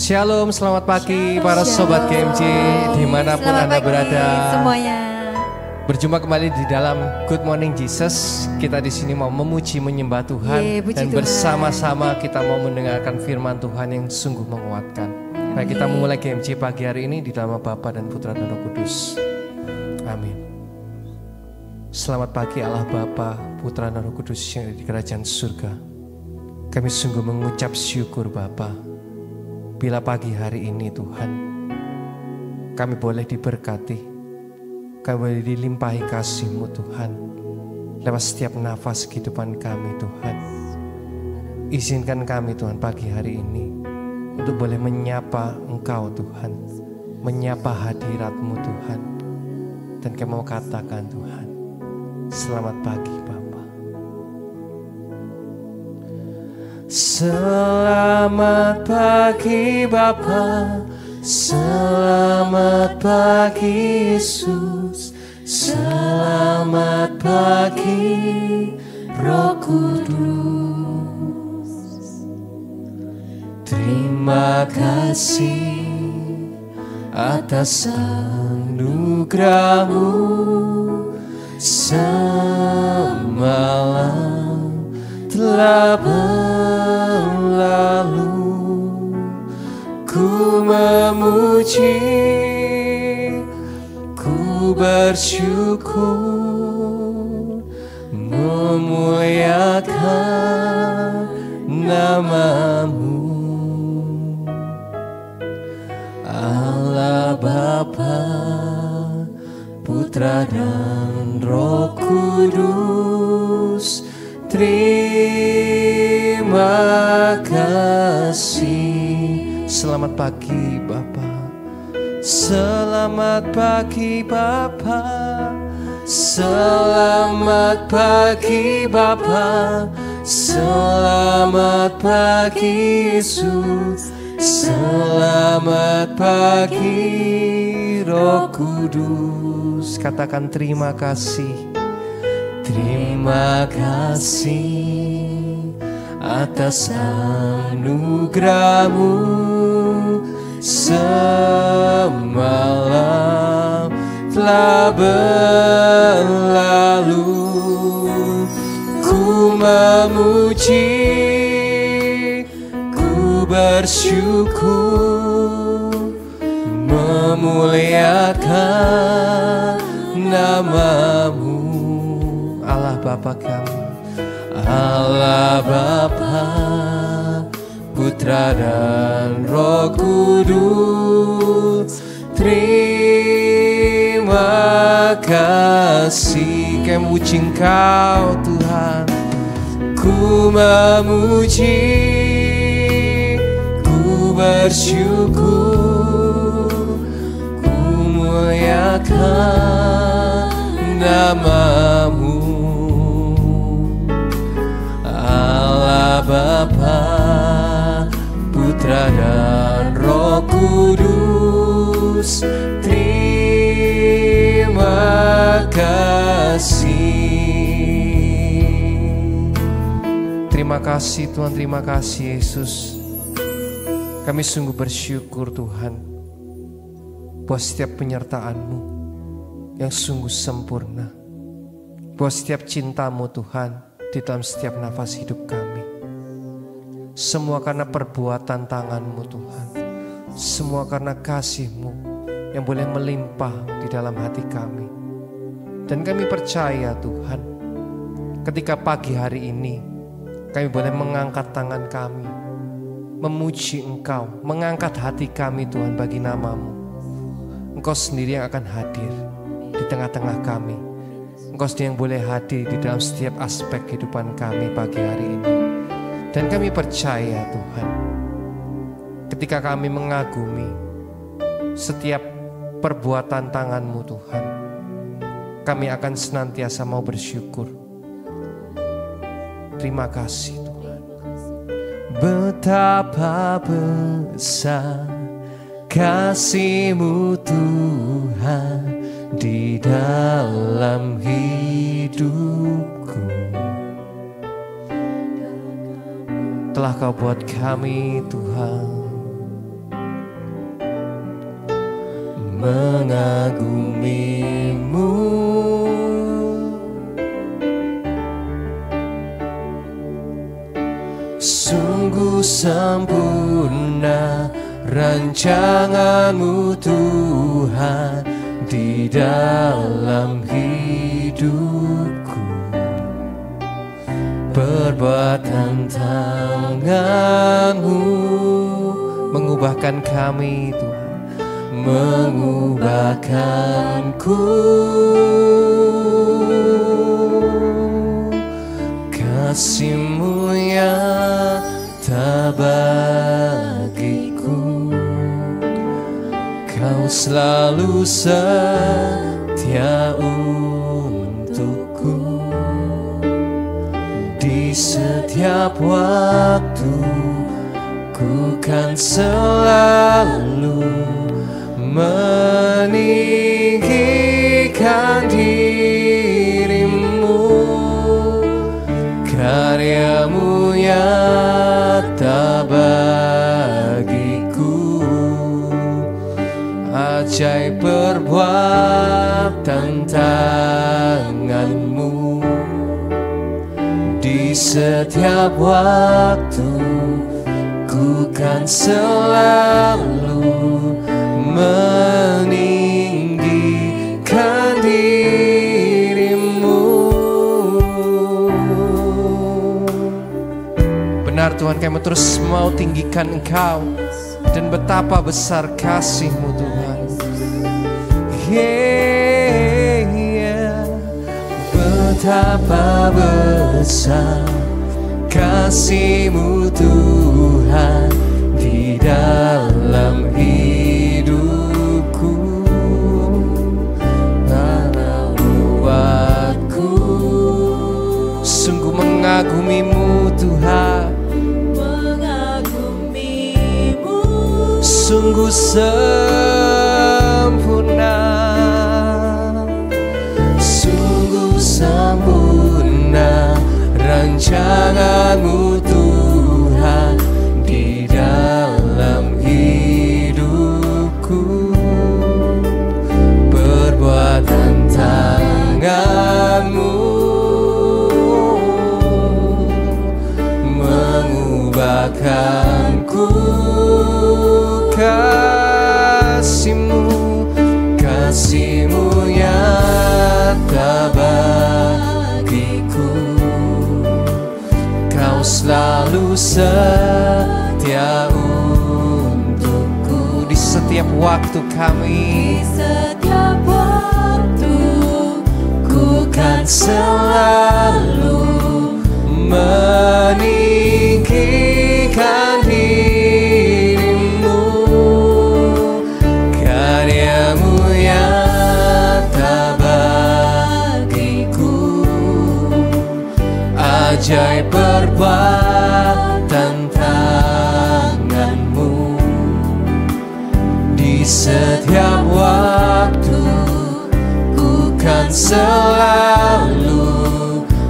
Shalom, selamat pagi para sobat GMJ dimanapun Anda berada. Semuanya. Berjumpa kembali di dalam Good Morning Jesus. Kita di sini mau memuji, menyembah Tuhan dan bersama-sama kita mau mendengarkan firman Tuhan yang sungguh menguatkan. Baik, kita memulai GMJ pagi hari ini di dalam Bapa dan Putra dan Roh Kudus. Amin. Selamat pagi Allah Bapa, Putra dan Roh Kudus yang ada di kerajaan surga. Kami sungguh mengucap syukur Bapa. Bila pagi hari ini Tuhan, kami boleh diberkati, kami boleh dilimpahi kasih-Mu Tuhan, lewat setiap nafas kehidupan kami Tuhan. Izinkan kami Tuhan pagi hari ini, untuk boleh menyapa Engkau Tuhan, menyapa hadirat-Mu Tuhan. Dan kami mau katakan Tuhan, selamat pagi Bapa. Selamat pagi Bapa, selamat pagi Yesus, selamat pagi Roh Kudus. Terima kasih atas anugerah-Mu semalam telah berlalu. Ku memuji, ku bersyukur, memuliakan nama-Mu. Allah Bapa, Putra dan Roh Kudus, terima kasih. Selamat pagi Bapa, selamat pagi Bapa, selamat pagi Bapa, selamat pagi Yesus, selamat pagi Roh Kudus. Katakan terima kasih. Terima kasih atas anugerah-Mu semalam telah berlalu. Ku memuji, ku bersyukur, memuliakan nama-Mu. Allah Bapa kami, Allah Bapa, Putra dan Roh Kudus, terima kasih. Kami memuji Engkau Tuhan, ku memuji, ku bersyukur, ku muliakan nama-Mu. Allah Bapa, Putra dan Roh Kudus, terima kasih. Terima kasih Tuhan, terima kasih Yesus. Kami sungguh bersyukur Tuhan, bahwa setiap penyertaan-Mu yang sungguh sempurna, bahwa setiap cinta-Mu Tuhan di dalam setiap nafas hidup kami. Semua karena perbuatan tangan-Mu Tuhan, semua karena kasih-Mu yang boleh melimpah di dalam hati kami. Dan kami percaya Tuhan, ketika pagi hari ini kami boleh mengangkat tangan kami, memuji Engkau, mengangkat hati kami Tuhan bagi nama-Mu. Engkau sendiri yang akan hadir di tengah-tengah kami. Engkau sendiri yang boleh hadir di dalam setiap aspek kehidupan kami pagi hari ini. Dan kami percaya Tuhan, ketika kami mengagumi setiap perbuatan tangan-Mu Tuhan, kami akan senantiasa mau bersyukur. Terima kasih Tuhan. Betapa besar kasih-Mu Tuhan di dalam hidupku. Telah Kau buat kami Tuhan mengagumimu. Sungguh sempurna rancanganmu Tuhan di dalam hidupku. Perbuatan tanganmu mengubahkan kami Tuhan, mengubahkanku. Kasih-Mu yang tak bagiku, Kau selalu setia untukku. Di setiap waktu ku kan selalu meninggikan dirimu. Karya-Mu nyata bagiku, ajaib perbuatan tangan-Mu. Di setiap waktu ku kan selalu meninggikan dirimu. Benar Tuhan, kami terus mau tinggikan Engkau, dan betapa besar kasih-Mu Tuhan. Betapa besar kasih-Mu Tuhan di dalam hidupku. Membuatku sungguh mengagumimu Tuhan, mengagumimu. Sungguh sempurna, sungguh sempurna rancangan-Mu Tuhan di dalam hidupku. Perbuatan tangan-Mu mengubahkanku. Kasih-Mu, kasih-Mu nyata bagiku. Kau selalu setia untukku. Di setiap waktu kami, di setiap waktu ku kan selalu meninggikan dirimu. Karya-Mu nyata bagiku, ajaib perbuatan tangan-Mu. Di setiap waktu ku kan selalu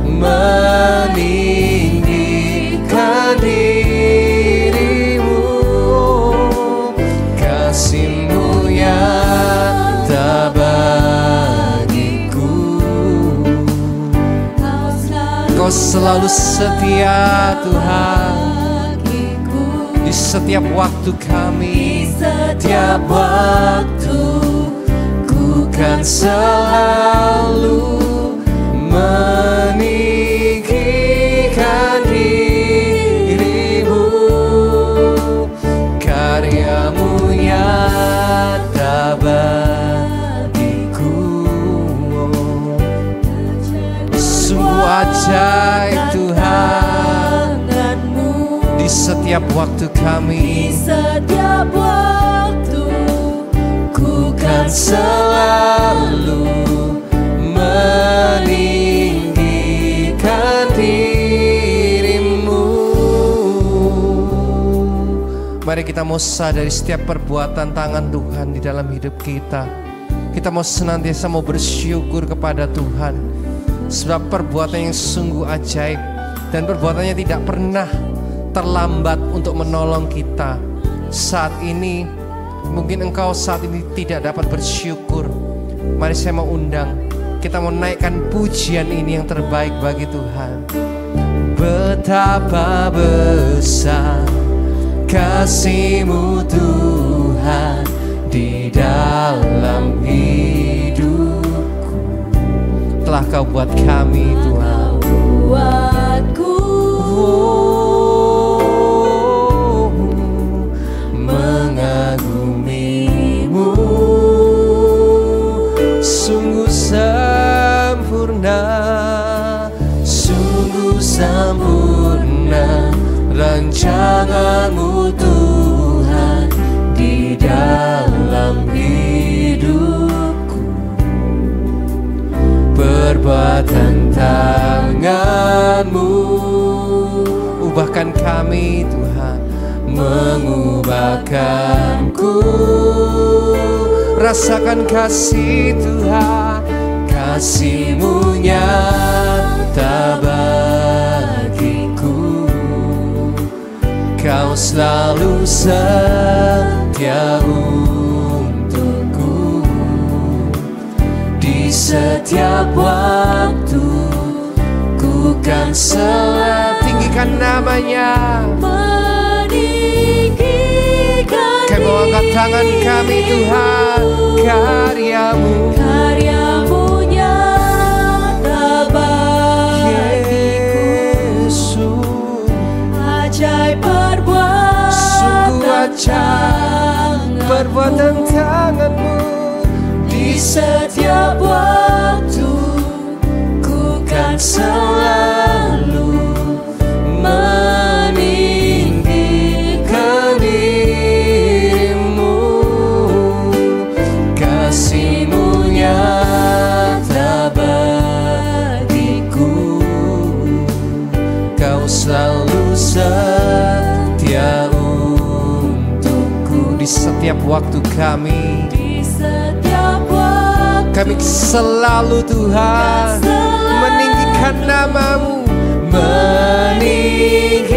meninggikan dirimu. Kasih-Mu nyata bagiku. Kau selalu setia Tuhan di setiap waktu kami. Di setiap waktu ku kan selalu meninggikan dirimu. Karya-Mu nyata bagiku. Sungguh ajaib Tuhan di setiap waktu kami. Di setiap waktu ku kan selalu meninggikan dirimu. Mari kita mau sadari setiap perbuatan tangan Tuhan di dalam hidup kita. Kita mau senantiasa mau bersyukur kepada Tuhan, sebab perbuatan yang sungguh ajaib dan perbuatannya tidak pernah terlambat untuk menolong kita. Saat ini Mungkin engkau saat ini tidak dapat bersyukur. Mari saya mau undang, kita mau naikkan pujian ini yang terbaik bagi Tuhan. Betapa besar kasih-Mu Tuhan di dalam hidupku. Telah Kau buat kami Tuhan, mengagumimu, sungguh sempurna, sungguh sempurna rancangan-Mu Tuhan di dalam hidupku. Perbuatan tangan-Mu ubahkan kami Tuhan, mengubahkanku. Rasakan kasih Tuhan, kasih-Mu nyata bagiku. Kau selalu setia untukku. Di setiap waktu ku kan selalu tinggikan namanya. Kami mau angkat tangan kami Tuhan, karya-Mu, karya-Mu nyata bagiku. Yesus, ajaib perbuatan, sungguh ajaib perbuatan tangan-Mu. Di setiap waktu ku kan selalu meninggikan dirimu. Kasih-Mu nyata bagiku. Kau selalu setia untukku. Di setiap waktu kami, Di setiap waktu kami selalu Tuhan meninggikan nama-Mu,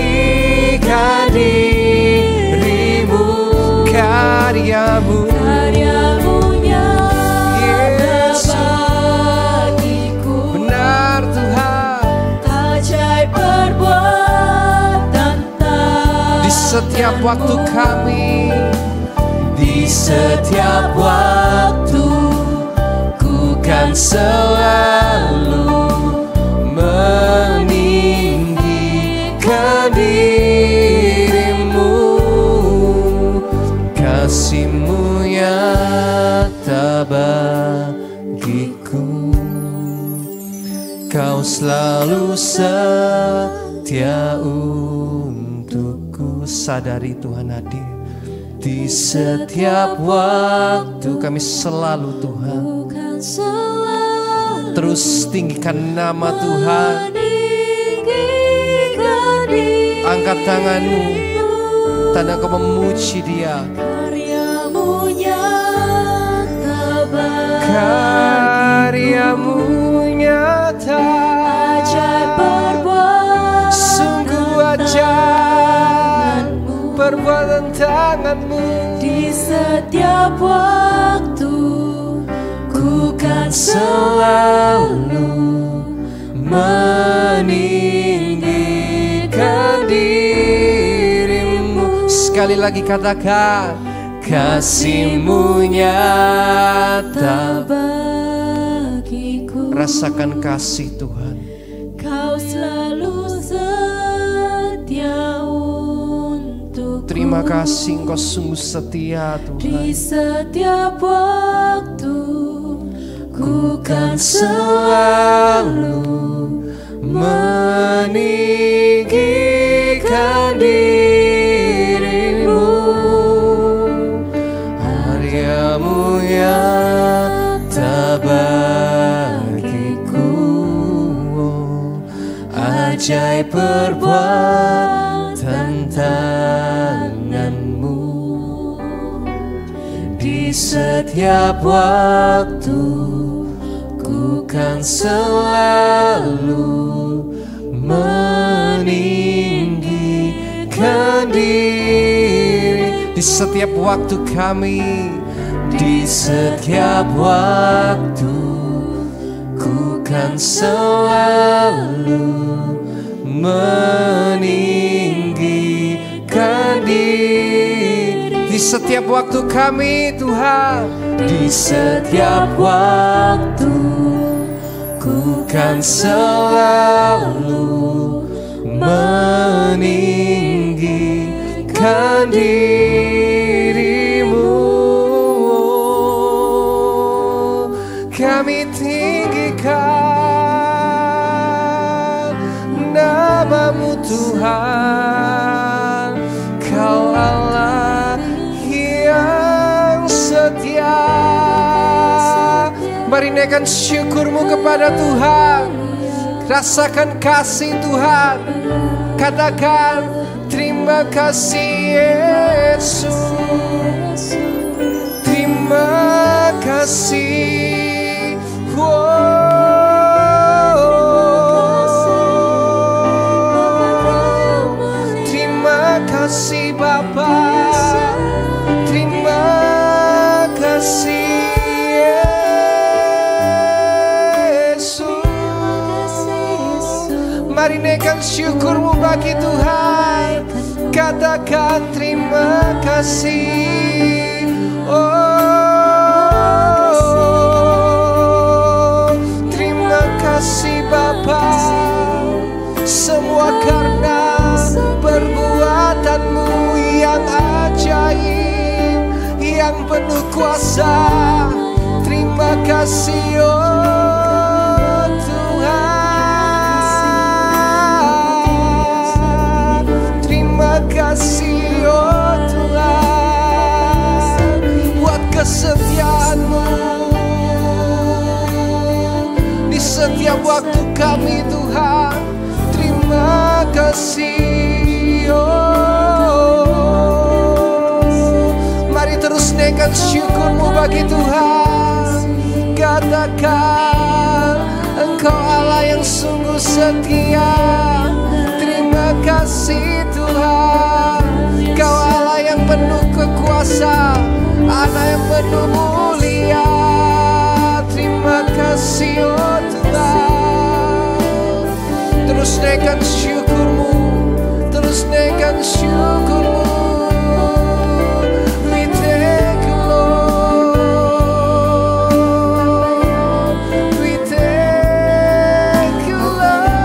meninggikan dirimu. Karya-Mu, karya-Mu nyata Yesus, bagiku. benar Tuhan. Ajaib perbuatan Di setiap waktu kami, di setiap waktu ku kan selalu meninggikan dirimu. kasih-Mu nyata bagiku. Kau selalu setia untukku. Sadari Tuhan hadir di setiap waktu. Kami selalu Tuhan, Bukan selalu terus tinggikan nama Tuhan. meninggikan dirimu. Angkat tanganmu, tanda kau memuji Dia. Karya-Mu nyata bagiku. Karya-Mu nyata, Ajaib perbuatan sungguh ajaib perbuatan tangan-Mu. di setiap waktu ku kan selalu meninggikan dirimu. Sekali lagi katakan, kasih-Mu nyata. bagiku. Rasakan kasih Tuhan. Kau selalu setia untukku. Terima kasih Engkau sungguh setia Tuhan. Di setiap waktu ku kan selalu meninggikan dirimu. Karya-Mu nyata bagiku. Ajaib perbuatan tangan-Mu. Di setiap waktu ku kan selalu meninggikan diri. Di di setiap waktu kami, di setiap waktu ku kan selalu meninggikan diri. Di setiap waktu kami Tuhan, di setiap waktu ku kan selalu meninggikan dirimu. kami tinggikan namamu Tuhan. Kau Allah yang setia. Mari naikkan syukurmu kepada Tuhan. Rasakan kasih Tuhan. Katakan terima kasih Yesus. Terima kasih. Terima kasih Bapa. Terima kasih Mari naikkan syukurmu bagi Tuhan. Katakan terima kasih. Oh, terima kasih Bapa. Semua karena perbuatanmu yang ajaib, yang penuh kuasa. Terima kasih oh Tuhan. Terima kasih oh Tuhan buat kesetiaan-Mu di setiap waktu kami Tuhan. Terima kasih oh. Mari terus naikkan syukurmu bagi Tuhan. Katakan Engkau Allah yang sungguh setia. Terima kasih Tuhan. Kau Allah yang penuh kekuasaan, Allah yang penuh mulia. Terima kasih oh Tuhan. Terus naikkan syukurmu, terus naikkan syukurmu. We thank you Lord, we thank you Lord.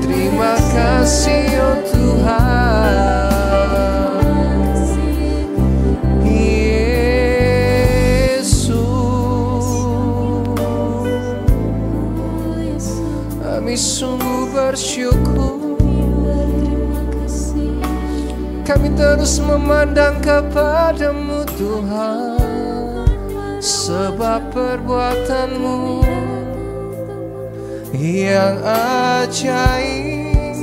Terima kasih oh Tuhan Yesus. Kami sungguh bersyukur. Kami terus memandang kepadamu Tuhan, sebab perbuatan-Mu yang ajaib,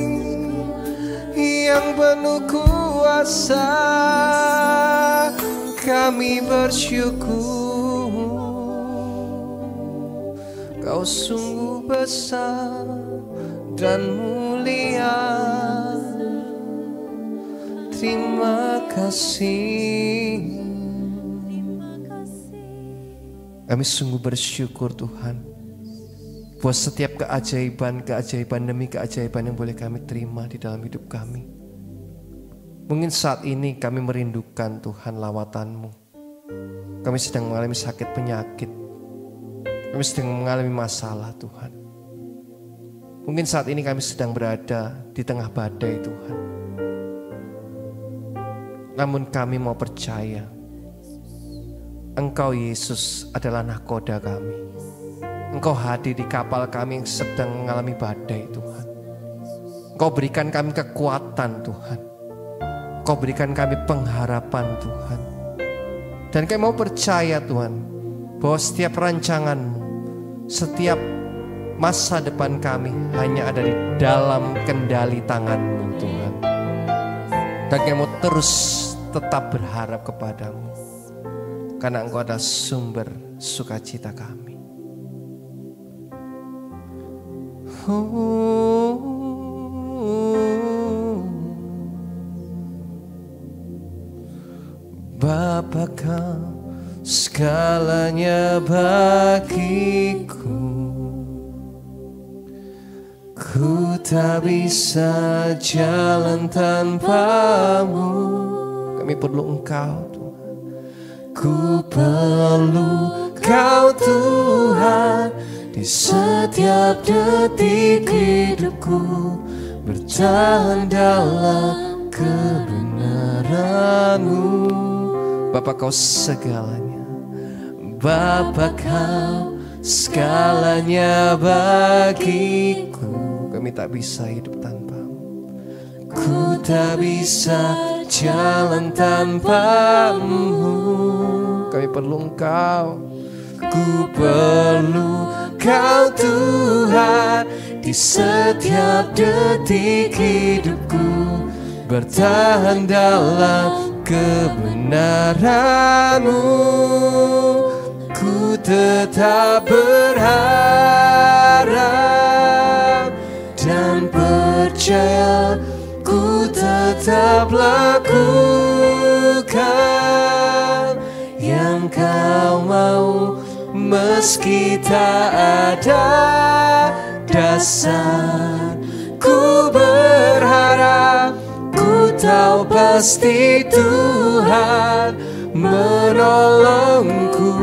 yang penuh kuasa. Kami bersyukur. Kau sungguh besar dan mulia. Terima kasih. Kami sungguh bersyukur Tuhan buat setiap keajaiban demi keajaiban yang boleh kami terima di dalam hidup kami. Mungkin saat ini kami merindukan Tuhan lawatan-Mu. Kami sedang mengalami sakit penyakit. Kami sedang mengalami masalah Tuhan. Mungkin saat ini kami sedang berada di tengah badai Tuhan. Namun kami mau percaya Engkau Yesus adalah nahkoda kami. Engkau hadir di kapal kami yang sedang mengalami badai Tuhan. Engkau berikan kami kekuatan Tuhan. Engkau berikan kami pengharapan Tuhan. Dan kami mau percaya Tuhan bahwa setiap rancangan-Mu, setiap masa depan kami hanya ada di dalam kendali tangan-Mu Tuhan. Dan kami mau terus tetap berharap kepadamu. karena Engkau adalah sumber sukacita kami. Bapa, Kau segalanya bagiku. Ku tak bisa jalan tanpamu. Kami perlu Engkau, Tuhan. Ku perlu Kau, Tuhan, di setiap detik hidupku, bertahan dalam kebenaran-Mu. Bapa, Kau segalanya. Bapa, Kau segalanya bagiku. Kami tak bisa hidup tanpa-Mu. Ku tak bisa jalan tanpa-Mu. Kami perlu Engkau. Ku perlu Kau, Tuhan, di setiap detik hidupku, bertahan dalam kebenaran-Mu. Ku tetap berharap dan percaya, ku tetap lakukan yang Kau mau, meski tak ada dasar. Ku berharap, ku tahu pasti Tuhan menolongku.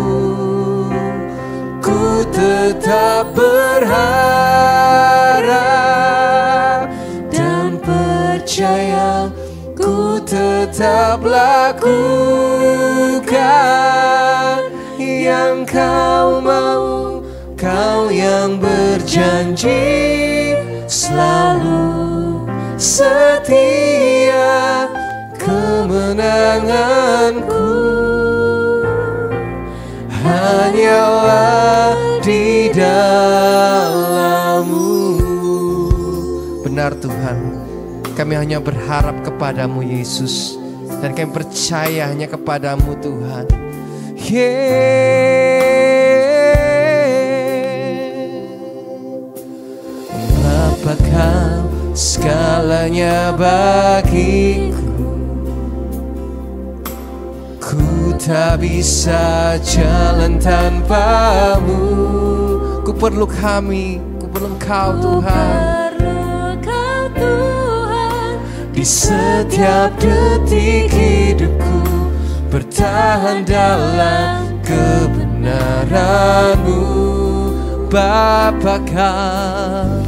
Ku tetap berharap dan percaya, ku tetap lakukan yang Kau mau. Kau yang berjanji selalu setia, kemenanganku hanyalah di dalam-Mu. Benar Tuhan, kami hanya berharap kepada-Mu Yesus, dan kami percaya hanya kepada-Mu Tuhan. Bapa, Kau segalanya bagiku. Ku tak bisa jalan tanpa-Mu. Ku perlu kami, ku perlu Engkau Tuhan. Di setiap detik hidupku, bertahan dalam kebenaran-Mu. Bapa, Kau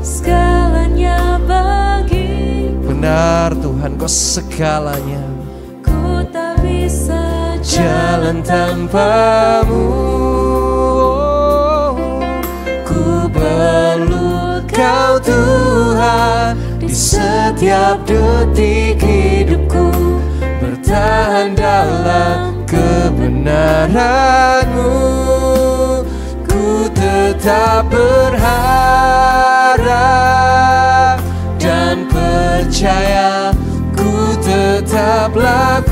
segalanya bagi. Benar Tuhan, Kau segalanya. Ku tak bisa jalan tanpa-Mu. Ku perlu Kau Tuhan, di setiap detik hidupku, bertahan dalam kebenaran-Mu. Ku tetap berharap dan percaya, ku tetap lakukan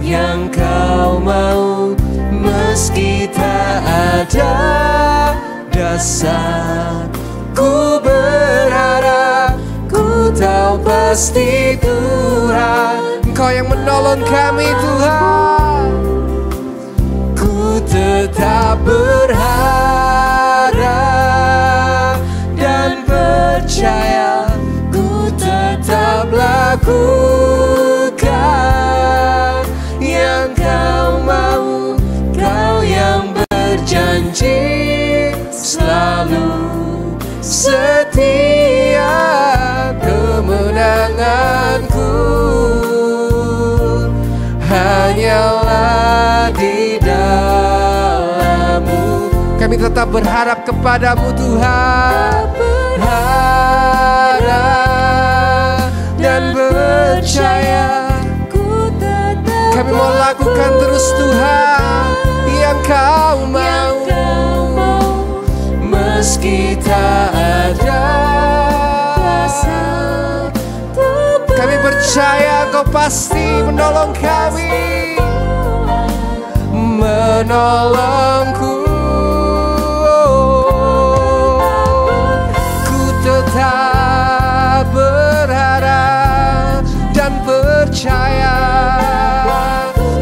yang Kau mau, meski tak ada dasar. Ku berharap, ku tahu pasti Tuhan, Engkau yang menolong kami Tuhan. Ku tetap berharap dan percaya, ku tetap lakukan yang Kau mau. Kau yang berjanji selalu setia, kemenanganku hanyalah di dalam-Mu. Kami tetap berharap kepada-Mu Tuhan, berharap dan percaya. Kami mau lakukan terus Tuhan yang Kau mau, meski tak ada. Kami percaya Engkau pasti menolong kami, menolongku. Ku tetap berharap dan percaya,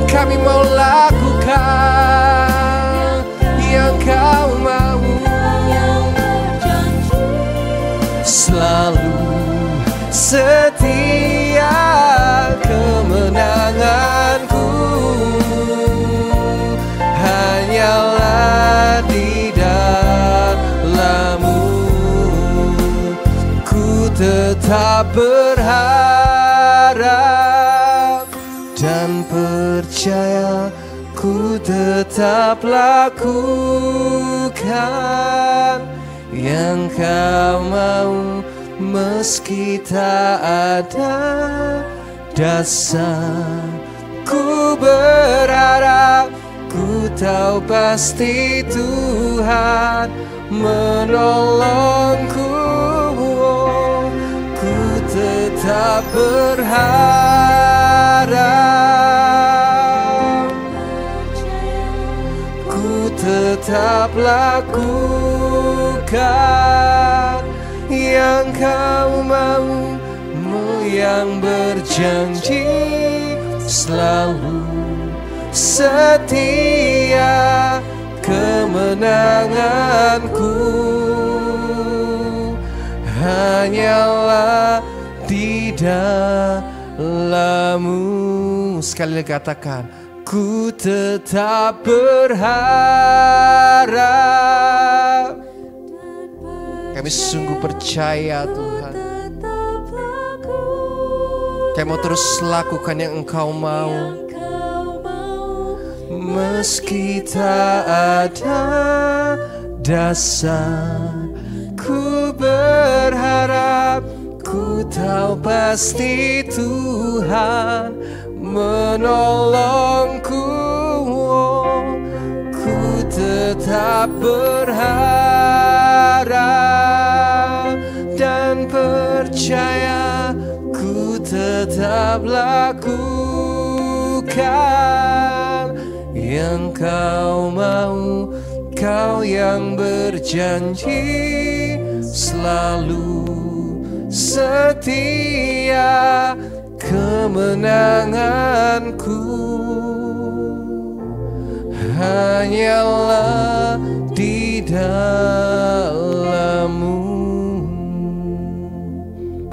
kami mau lakukan yang Kau mau. Selalu setia kemenanganku hanyalah di dalam-Mu. Ku tetap berharap dan percaya, ku tetap lakukan yang Kau mau, meski tak ada dasar. Ku berharap, ku tahu pasti Tuhan menolongku. Ku tetap berharap, ku tetap lakukan yang Kau mau, yang berjanji selalu setia kemenanganku hanyalah di dalam-Mu. Sekali lagi katakan, ku tetap berharap. Kami sungguh percaya Tuhan, kami mau terus lakukan yang Engkau mau, meski tak ada dasar. Ku berharap, ku tahu pasti Tuhan menolongku. Ku tetap berharap dan percaya, ku tetap lakukan yang Kau mau. Kau yang berjanji selalu setia kemenanganku hanyalah di dalam-Mu.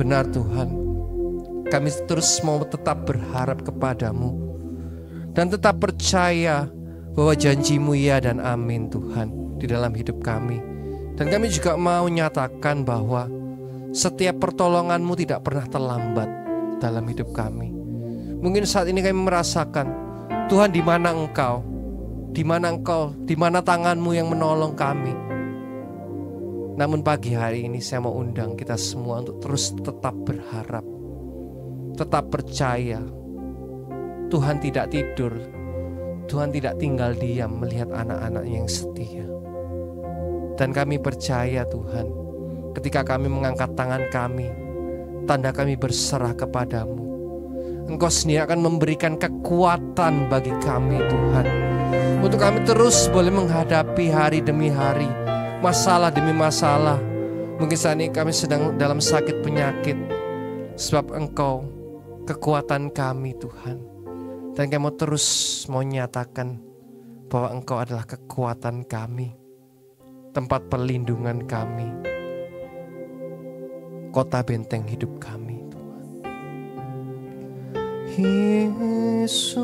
Benar Tuhan, kami terus mau tetap berharap kepada-Mu dan tetap percaya bahwa janji-Mu ya dan amin Tuhan di dalam hidup kami. Dan kami juga mau nyatakan bahwa setiap pertolongan-Mu tidak pernah terlambat dalam hidup kami. Mungkin saat ini kami merasakan, Tuhan, di mana Engkau? Di mana Engkau? Di mana tangan-Mu yang menolong kami? Namun pagi hari ini saya mau undang kita semua untuk terus tetap berharap, tetap percaya. Tuhan tidak tidur, Tuhan tidak tinggal diam melihat anak-anak-Nya yang setia. Dan kami percaya Tuhan, ketika kami mengangkat tangan kami, tanda kami berserah kepada-Mu, Engkau sendiri akan memberikan kekuatan bagi kami Tuhan, untuk kami terus boleh menghadapi hari demi hari, masalah demi masalah. Mungkin saat ini kami sedang dalam sakit penyakit, sebab Engkau kekuatan kami Tuhan. Dan kami mau terus nyatakan bahwa Engkau adalah kekuatan kami, tempat perlindungan kami, kota benteng hidup kami Tuhan. Yesus,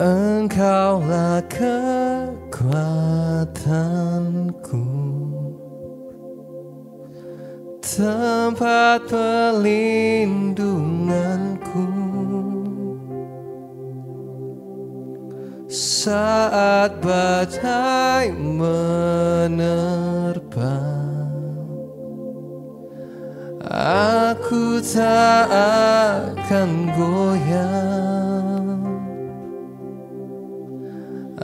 Engkaulah kekuatanku, tempat perlindunganku saat badai menerpa. Aku tak akan goyah,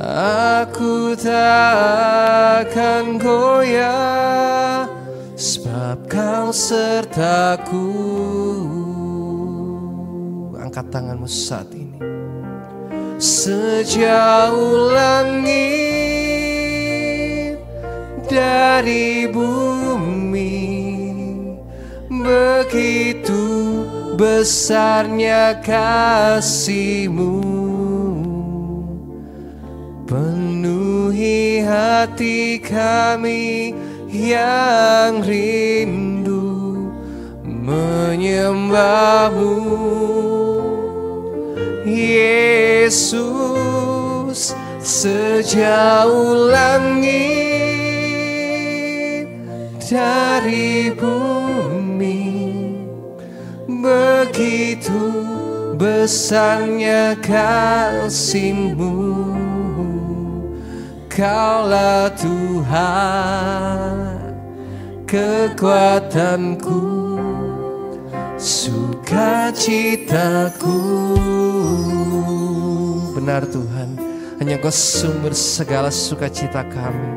Aku tak akan goyah, sebab Kau sertaku. Angkat tanganmu saat ini. Sejauh langit dari bumi, begitu besarnya kasih-Mu. Penuhi hati kami yang rindu menyembah-Mu. Yesus, sejauh langit dari bumi, begitu besarnya kasih-Mu. Kaulah Tuhan, kekuatanku, sukacitaku. Benar Tuhan, hanya Kau sumber segala sukacita kami.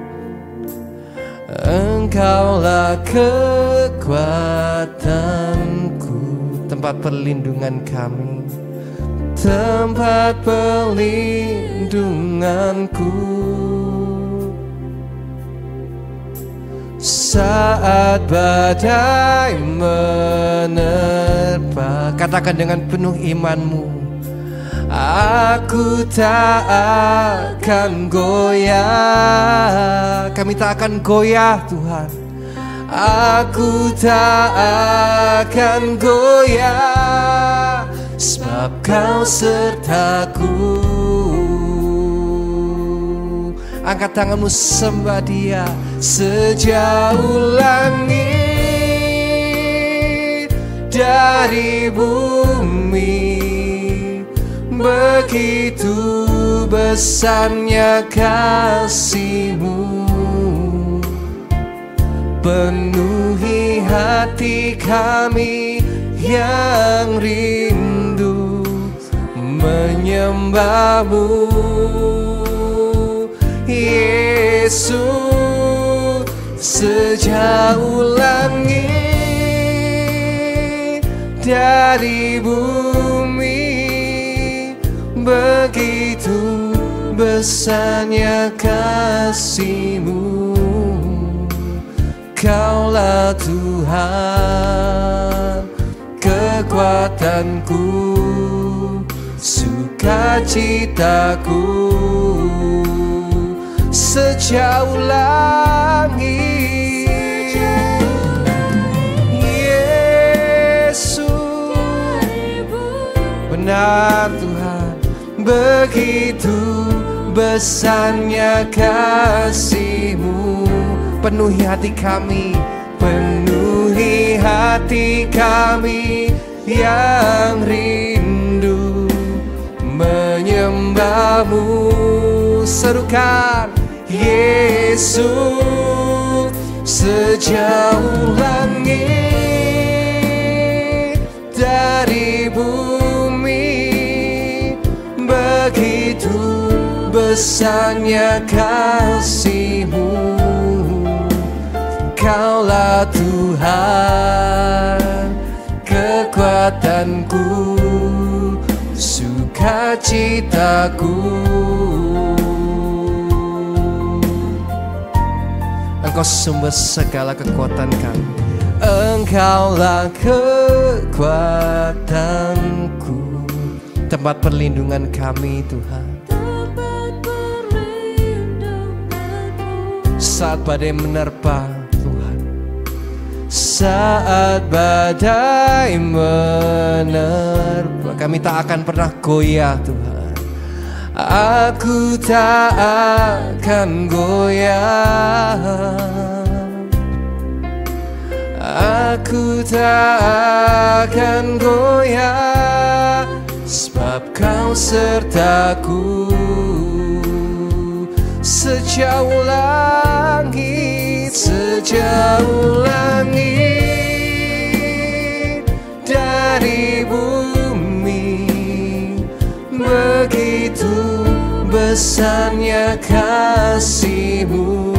Engkaulah kekuatanku, tempat perlindungan kami, tempat perlindunganku. Saat badai menerpa, katakan dengan penuh imanmu, aku tak akan goyah. Kami tak akan goyah Tuhan. Aku tak akan goyah, sebab Kau sertaku. Angkat tanganmu, sembah Dia. Sejauh langit dari bumi, begitu besarnya kasih-Mu. Penuhi hati kami yang rindu menyembah-Mu. Yesus, sejauh langit dari bumi, begitu besarnya kasih-Mu. Kaulah Tuhan, kekuatanku, sukacitaku. Sejauh langit, Yesus, benar Tuhan, begitu besarnya kasih-Mu. Penuhi hati kami, penuhi hati kami yang rindu menyembah-Mu. Serukan, Yesus, sejauh langit dari bumi, begitu besarnya kasih-Mu. Kaulah Tuhan, kekuatanku, sukacitaku. Engkau sumber segala kekuatan kami. Engkaulah kekuatanku, tempat perlindungan kami Tuhan. Saat badai menerpa Tuhan, saat badai menerpa, kami tak akan pernah goyah Tuhan. Aku tak akan goyah, aku tak akan goyah, sebab Kau sertaku. Sejauh langit, sejauh langit dari bumi, begitu besarnya kasih-Mu,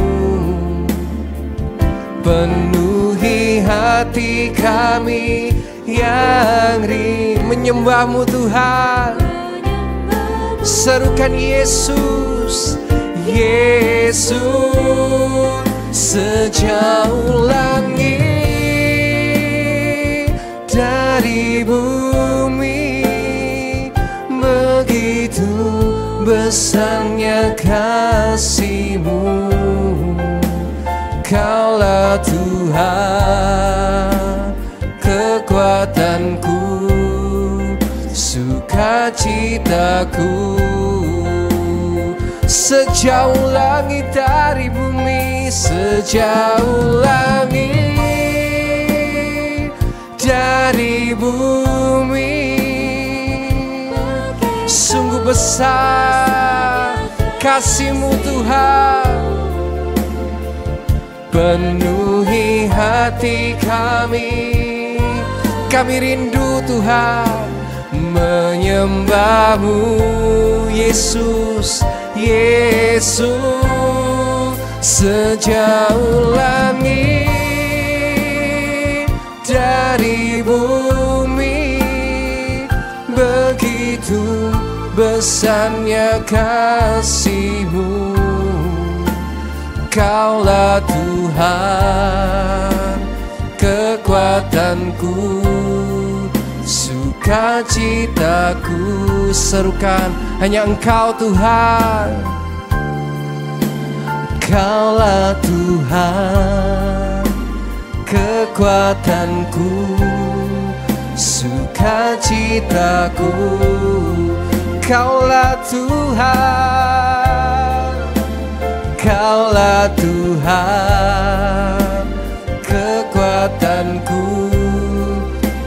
penuhi hati kami yang menyembah-Mu Tuhan. Serukan Yesus, Yesus, sejauh langit dari bumi, begitu besarnya kasih-Mu. Kaulah Tuhan, kekuatanku, sukacitaku. Sejauh langit dari bumi, sejauh langit dari bumi, sungguh besar kasih-Mu Tuhan. Penuhi hati kami rindu Tuhan menyembah-Mu. Yesus, Yesus, sejauh langit dari bumi, begitu besarnya kasih-Mu. Kaulah Tuhan, kekuatanku, sukacitaku. Serukan, hanya Engkau Tuhan. Kaulah Tuhan, kekuatanku, sukacitaku. Kaulah Tuhan, Kaulah Tuhan, kekuatanku,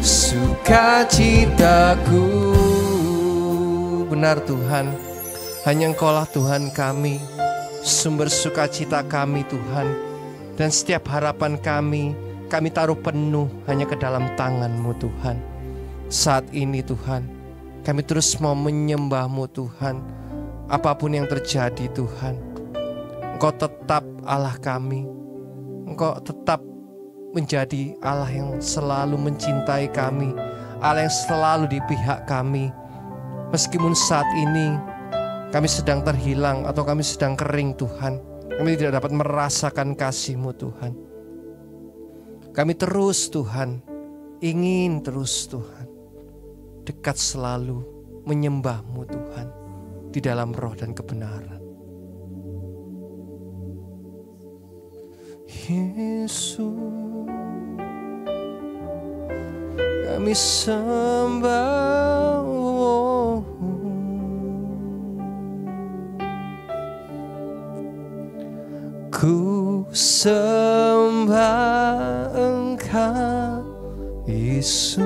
sukacitaku. Benar Tuhan, hanya Engkaulah Tuhan kami, sumber sukacita kami Tuhan. Dan setiap harapan kami taruh penuh hanya ke dalam tangan-Mu Tuhan. Saat ini Tuhan, kami terus mau menyembah-Mu Tuhan. Apapun yang terjadi Tuhan, Engkau tetap Allah kami. Engkau tetap menjadi Allah yang selalu mencintai kami, Allah yang selalu di pihak kami. Meskipun saat ini kami sedang terhilang atau kami sedang kering Tuhan, kami tidak dapat merasakan kasih-Mu Tuhan. Kami terus Tuhan, ingin terus Tuhan, dekat selalu menyembah-Mu Tuhan, di dalam roh dan kebenaran. Yesus, kami sembah. Ku sembah Engkau Yesus,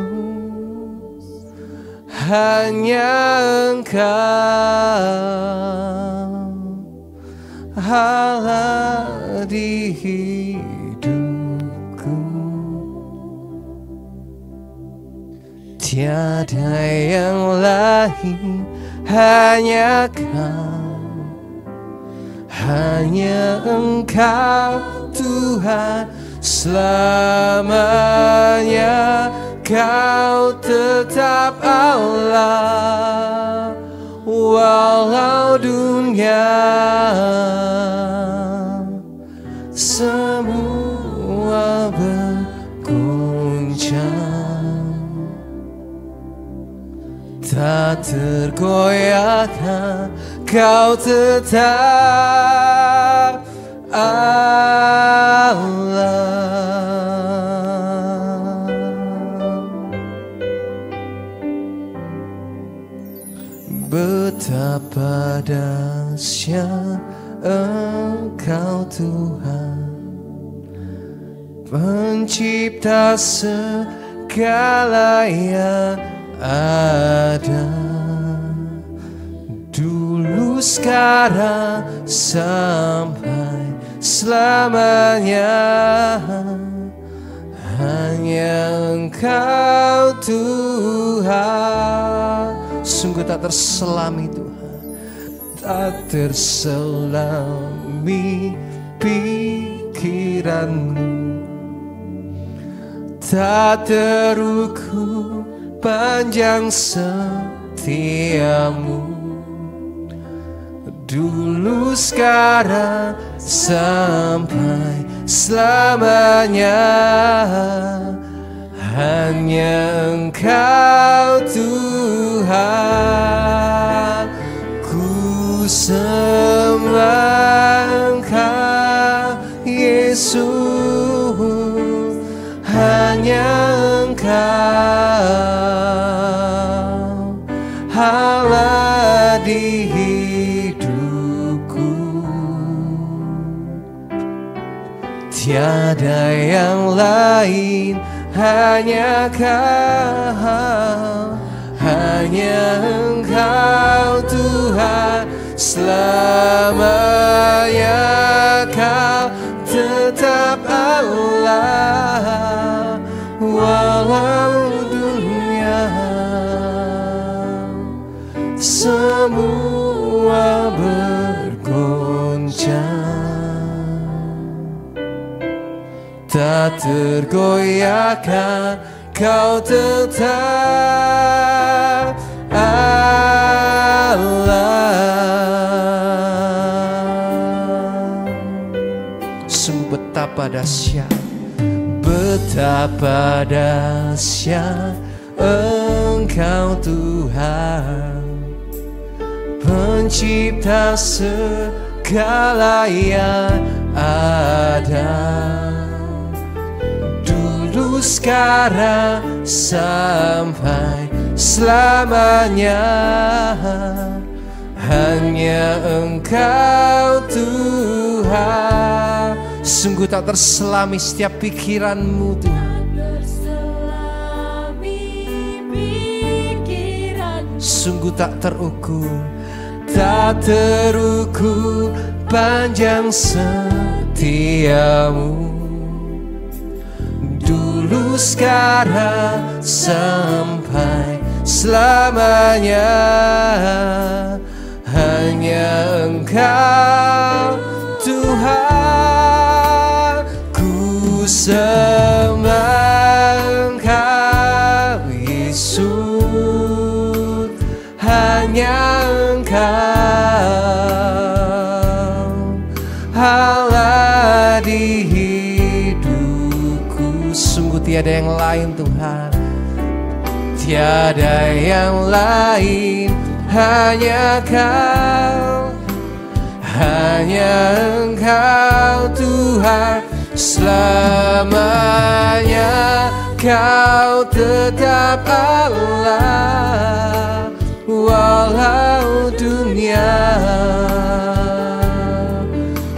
hanya Engkau Allah di hidupku. Tiada yang lain, hanya Kau, hanya Engkau Tuhan selamanya. Kau tetap Allah, walau dunia semua bergoncang, tak tergoyahkan. Kau tetap Allah. Betapa dahsyat Engkau Tuhan, pencipta segala yang ada, dulu, sekarang, sampai selamanya. Hanya Engkau Tuhan, sungguh tak terselami Tuhan, tak terselami pikiranmu, tak terukur panjang setiamu. Dulu, sekarang, sampai selamanya, hanya Engkau Tuhan. Ku sembah Engkau Yesus, hanya Engkau Allah di hidupku. Tiada yang lain, hanya Kau, hanya Engkau Tuhan. Selamanya Kau tetap Allah, walau dunia semua bergoncang, tak tergoyahkan Kau tetap Allah. Sungguh betapa dahsyat Engkau Tuhan, pencipta segala yang ada. Dulu, sekarang, sampai selamanya, hanya Engkau Tuhan. Sungguh tak terselami setiap pikiranmu Tuhan, sungguh tak terukur, tak terukur panjang setiamu. Dulu, sekarang, sampai selamanya, hanya Engkau Tuhan. Ku sembah Engkau Yesus, hanya Engkau Allah di hidupku. Sungguh tiada yang lain Tuhan, tiada yang lain, hanya Kau, hanya Engkau Tuhan. Selamanya Kau tetap Allah, walau dunia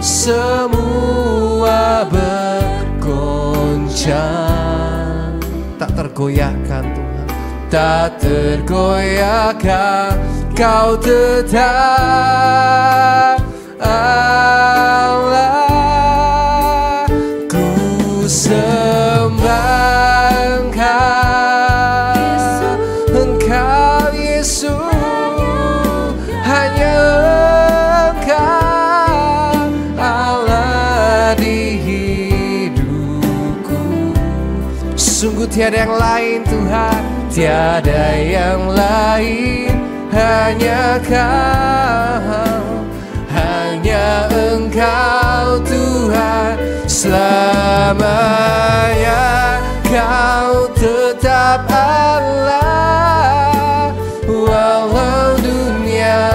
semua bergoncang, tak tergoyahkan Tuhan, tak tergoyahkan Kau tetap Allah. Ku sembah Engkau Yesus, hanya Engkau Allah di hidupku. Sungguh tiada yang lain Tuhan, tiada yang lain, hanya Kau, hanya Engkau Tuhan. Selamanya Kau tetap Allah, walau dunia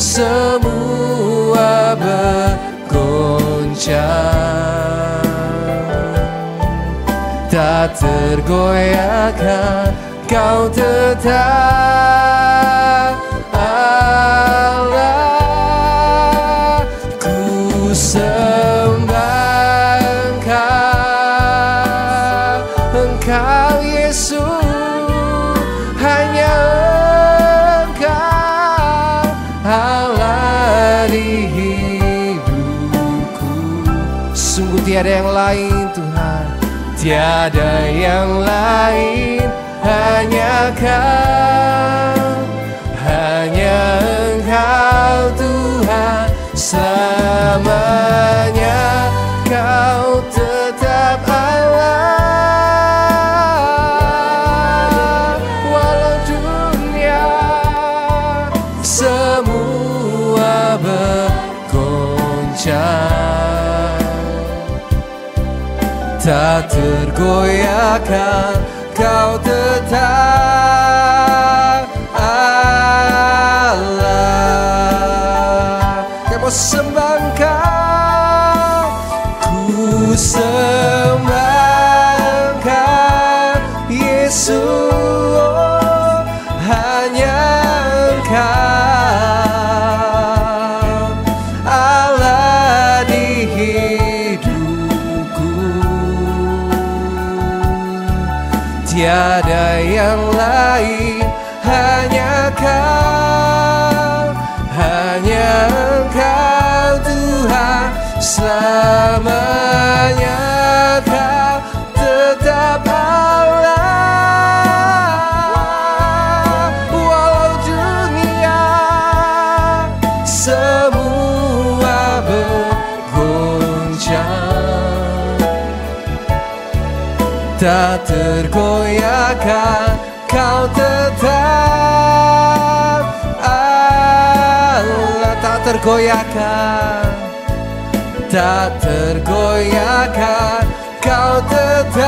semua bergoncang, tak tergoyahkan Kau tetap Allah. Ku sembah Engkau Yesus, hanya Engkau Allah di hidupku. Sungguh tiada yang lain Tuhan, tiada yang lain, hanya Kau, selamanya Kau tetap Allah. Walau dunia semua bergoncang, tak tergoyahkan Kau tetap Allah. Kau mau sembah Engkau, ku sembah Engkau Yesus, hanya Engkau Allah di hidupku. Tiada yang lain, hanya Kau, hanya Engkau Tuhan. Selamanya Kau tetap Allah. Walau dunia semua bergoncang, tak tergoyahkan Kau tetap Allah. Tak tergoyahkan, tak tergoyahkan Kau tetap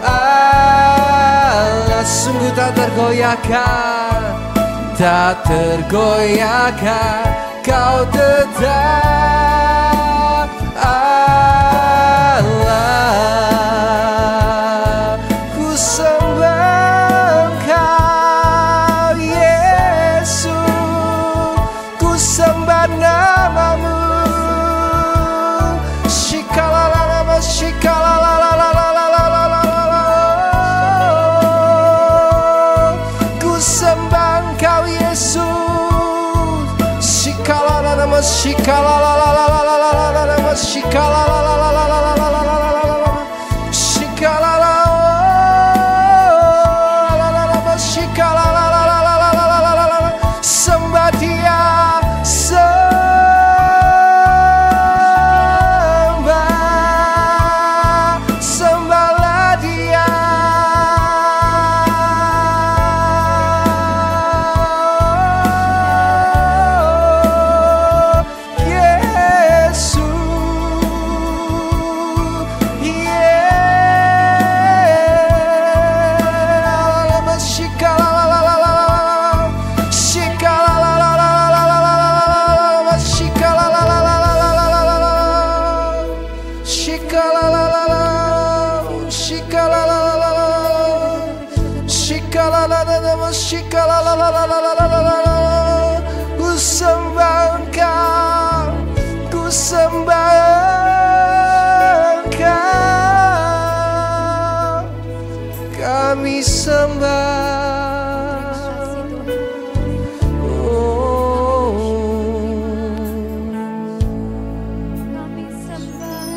Allah. Sungguh tak tergoyahkan, tak tergoyahkan Kau tetap Allah. Ku sembah Engkau Yesus, ku sembah nama-Mu. Shikalalala, shikalalala, ku sembah Engkau Yesus. Shikalalala, shikalalala, shikalalala, shikalalala, shikalalala. Sembah Dia, sembahlah Dia. Yesus, ku sembah Engkau, ku sembah Engkau, kami sembah. Kami sembah,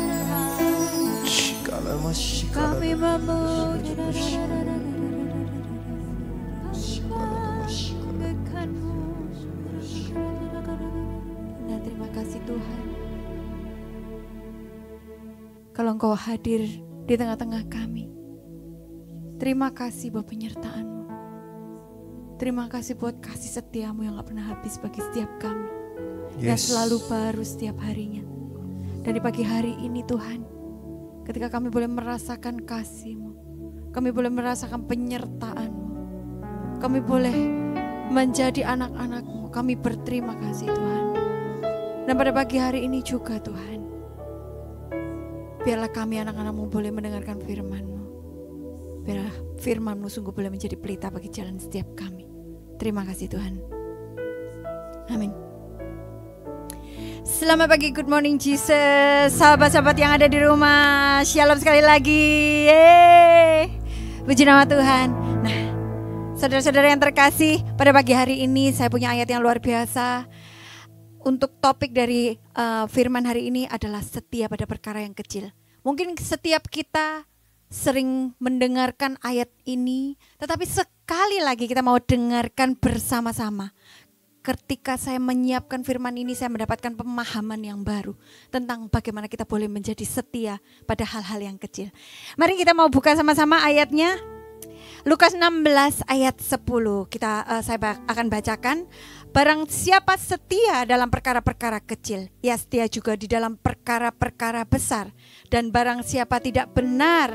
kami memuliakan-Mu. Nah, terima kasih Tuhan. Kalau Engkau hadir di tengah-tengah kami, terima kasih buat penyertaan-Mu. Terima kasih buat kasih setia-Mu yang gak pernah habis bagi setiap kami. Yang selalu baru setiap harinya. Dan di pagi hari ini Tuhan, ketika kami boleh merasakan kasih-Mu, kami boleh merasakan penyertaan-Mu, kami boleh menjadi anak-anak-Mu, kami berterima kasih Tuhan. Dan pada pagi hari ini juga Tuhan, biarlah kami anak-anak-Mu boleh mendengarkan firman-Mu. Biarlah firman-Mu sungguh boleh menjadi pelita bagi jalan setiap kami. Terima kasih Tuhan. Amin. Selamat pagi, good morning Jesus. Sahabat-sahabat yang ada di rumah, shalom sekali lagi. Puji nama Tuhan. Nah, saudara-saudara yang terkasih, pada pagi hari ini saya punya ayat yang luar biasa. Untuk topik dari firman hari ini adalah setia pada perkara yang kecil. Mungkin setiap kita sering mendengarkan ayat ini, tetapi sekali lagi kita mau dengarkan bersama-sama. ketika saya menyiapkan firman ini, saya mendapatkan pemahaman yang baru tentang bagaimana kita boleh menjadi setia pada hal-hal yang kecil. Mari kita mau buka sama-sama ayatnya. Lukas 16 ayat 10. Saya akan bacakan. Barang siapa setia dalam perkara-perkara kecil, ia setia juga di dalam perkara-perkara besar. Dan barang siapa tidak benar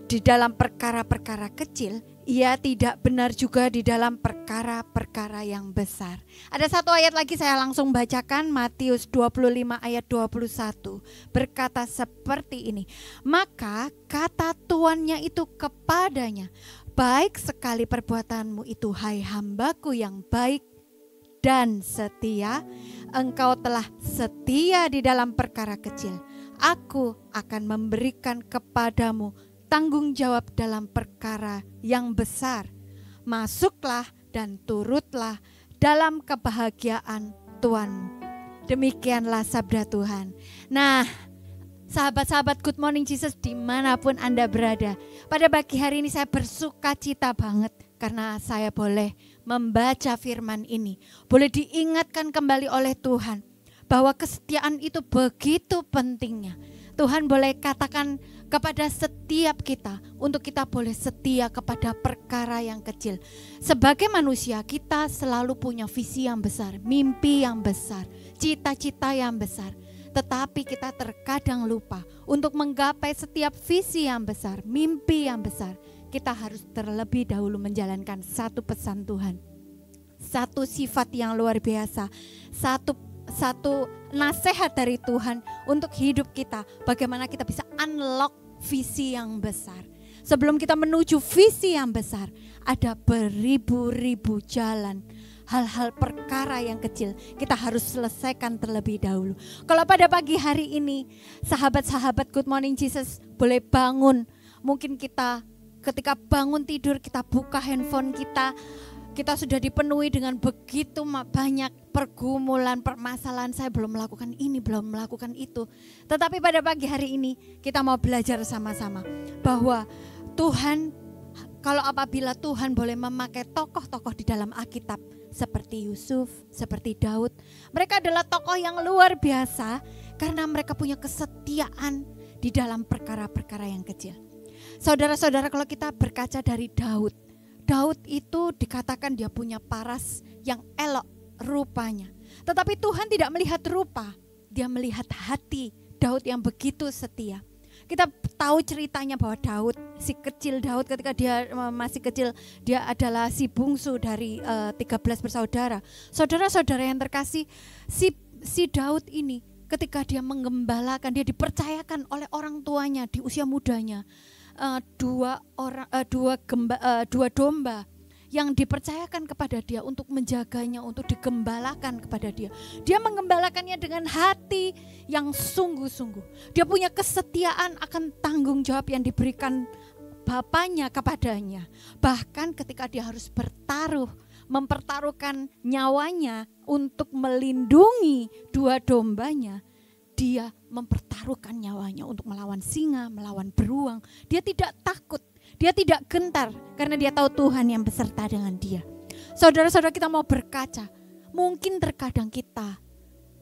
di dalam perkara-perkara kecil, ia tidak benar juga di dalam perkara-perkara yang besar. Ada satu ayat lagi saya langsung bacakan, Matius 25 ayat 21. Berkata seperti ini, maka kata tuannya itu kepadanya, baik sekali perbuatanmu itu, hai hambaku yang baik dan setia. Engkau telah setia di dalam perkara kecil. Aku akan memberikan kepadamu tanggung jawab dalam perkara yang besar. Masuklah dan turutlah dalam kebahagiaan Tuhanmu. Demikianlah sabda Tuhan. Nah, sahabat-sahabat Good Morning Jesus dimanapun Anda berada, pada pagi hari ini saya bersuka cita banget karena saya boleh membaca firman ini. Boleh diingatkan kembali oleh Tuhan bahwa kesetiaan itu begitu pentingnya. Tuhan boleh katakan kepada setiap kita untuk kita boleh setia kepada perkara yang kecil. Sebagai manusia kita selalu punya visi yang besar, mimpi yang besar, cita-cita yang besar. Tetapi kita terkadang lupa untuk menggapai setiap visi yang besar, mimpi yang besar. Kita harus terlebih dahulu menjalankan satu pesan Tuhan, satu sifat yang luar biasa, satu nasihat dari Tuhan untuk hidup kita. Bagaimana kita bisa unlock visi yang besar. Sebelum kita menuju visi yang besar, ada beribu-ribu jalan. Hal-hal perkara yang kecil kita harus selesaikan terlebih dahulu. Kalau pada pagi hari ini sahabat-sahabat Good Morning Jesus boleh bangun. Mungkin kita ketika bangun tidur kita buka handphone kita sudah dipenuhi dengan begitu banyak pergumulan, permasalahan. Saya belum melakukan ini, belum melakukan itu. Tetapi pada pagi hari ini kita mau belajar sama-sama bahwa Tuhan, kalau apabila Tuhan boleh memakai tokoh-tokoh di dalam Alkitab seperti Yusuf, seperti Daud, mereka adalah tokoh yang luar biasa karena mereka punya kesetiaan di dalam perkara-perkara yang kecil. Saudara-saudara, kalau kita berkaca dari Daud itu dikatakan dia punya paras yang elok rupanya. Tetapi Tuhan tidak melihat rupa, dia melihat hati Daud yang begitu setia. Kita tahu ceritanya bahwa Daud, si kecil Daud ketika dia masih kecil, dia adalah si bungsu dari 13 bersaudara. Saudara-saudara yang terkasih, si Daud ini ketika dia menggembalakan, dia dipercayakan oleh orang tuanya di usia mudanya. Dua domba yang dipercayakan kepada dia untuk menjaganya, untuk digembalakan kepada dia. Dia menggembalakannya dengan hati yang sungguh-sungguh. Dia punya kesetiaan akan tanggung jawab yang diberikan bapaknya kepadanya. Bahkan ketika dia harus mempertaruhkan nyawanya untuk melindungi dua dombanya, dia mempertaruhkan nyawanya untuk melawan singa, melawan beruang. Dia tidak takut, dia tidak gentar karena dia tahu Tuhan yang beserta dengan dia. Saudara-saudara, kita mau berkaca. Mungkin terkadang kita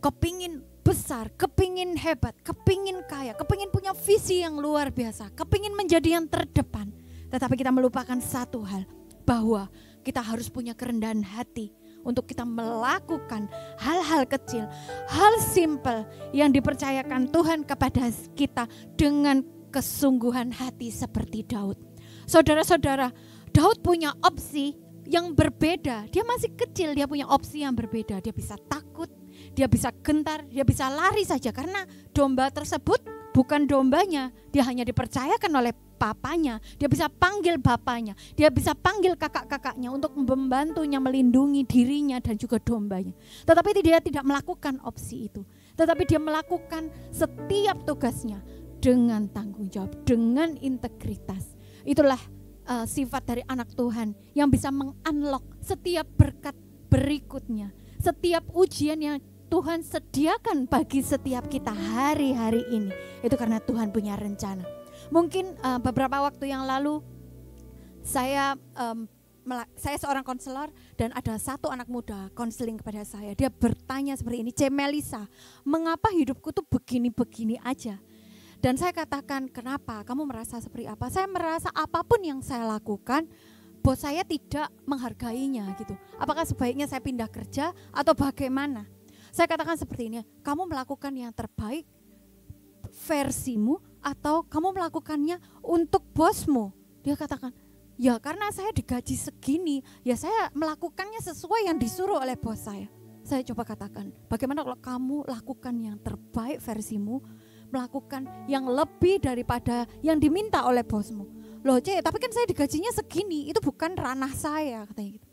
kepingin besar, kepingin hebat, kepingin kaya, kepingin punya visi yang luar biasa, kepingin menjadi yang terdepan. Tetapi kita melupakan satu hal, bahwa kita harus punya kerendahan hati untuk kita melakukan hal-hal kecil, hal simple yang dipercayakan Tuhan kepada kita dengan kesungguhan hati seperti Daud. Saudara-saudara, Daud punya opsi yang berbeda. Dia masih kecil, dia punya opsi yang berbeda. Dia bisa takut, dia bisa gentar, dia bisa lari saja karena domba tersebut bukan dombanya. Dia hanya dipercayakan oleh papanya, dia bisa panggil bapaknya, dia bisa panggil kakak-kakaknya untuk membantunya melindungi dirinya dan juga dombanya. Tetapi dia tidak melakukan opsi itu. Tetapi dia melakukan setiap tugasnya dengan tanggung jawab, dengan integritas. Itulah sifat dari anak Tuhan yang bisa mengunlock setiap berkat berikutnya, setiap ujian yang Tuhan sediakan bagi setiap kita hari-hari ini. Itu karena Tuhan punya rencana. Mungkin beberapa waktu yang lalu saya saya seorang konselor dan ada satu anak muda konseling kepada saya. Dia bertanya seperti ini, "C. Melisa, mengapa hidupku tuh begini-begini aja?" Dan saya katakan, "Kenapa? Kamu merasa seperti apa?" "Saya merasa apapun yang saya lakukan, bos saya tidak menghargainya gitu. Apakah sebaiknya saya pindah kerja atau bagaimana?" Saya katakan seperti ini, "Kamu melakukan yang terbaik versimu atau kamu melakukannya untuk bosmu?" Dia katakan, "Ya karena saya digaji segini, ya saya melakukannya sesuai yang disuruh oleh bos saya." Saya coba katakan, bagaimana kalau kamu lakukan yang terbaik versimu, melakukan yang lebih daripada yang diminta oleh bosmu. "Loh C, tapi kan saya digajinya segini, itu bukan ranah saya," katanya gitu.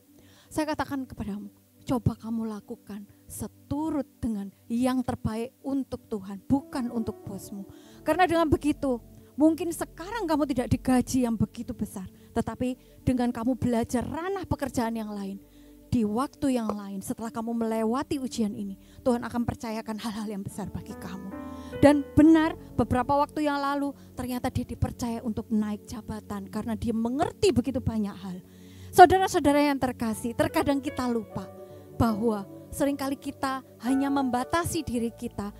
Saya katakan kepadamu, coba kamu lakukan seturut dengan yang terbaik untuk Tuhan, bukan untuk bosmu. Karena dengan begitu, mungkin sekarang kamu tidak digaji yang begitu besar, tetapi dengan kamu belajar ranah pekerjaan yang lain, di waktu yang lain setelah kamu melewati ujian ini, Tuhan akan percayakan hal-hal yang besar bagi kamu. Dan benar, beberapa waktu yang lalu ternyata dia dipercaya untuk naik jabatan karena dia mengerti begitu banyak hal. Saudara-saudara yang terkasih, terkadang kita lupa bahwa seringkali kita hanya membatasi diri kita